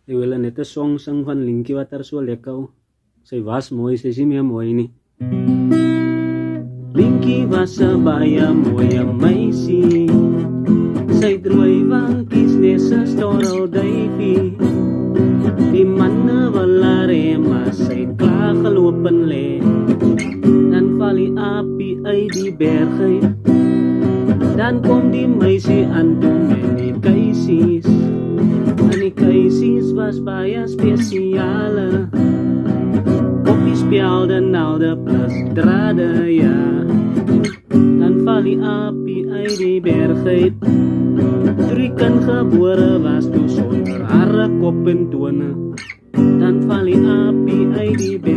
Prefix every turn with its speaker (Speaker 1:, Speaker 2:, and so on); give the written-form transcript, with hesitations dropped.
Speaker 1: Ik wil net een song zingen van Linky wat er zo lekker. Zij was mooi, zij is niet meer mooi nie. Linky was een baie mooie meisie. Sy drooi wankies nes 'n storrelduifie. Die manne wil haar hê, maar sy het klaar geloop en lê. Dan val die apie uit die berg uit. Dan kom die meisie aan toe met die keisies. En die keisies was baie spesiale. Koppies, spelde, naalde plus drade, ja. Dan val die apie uit die berg uit. Toe die kind gebore was, toe sonder haar kop en tone. Dan val die apie uit die berg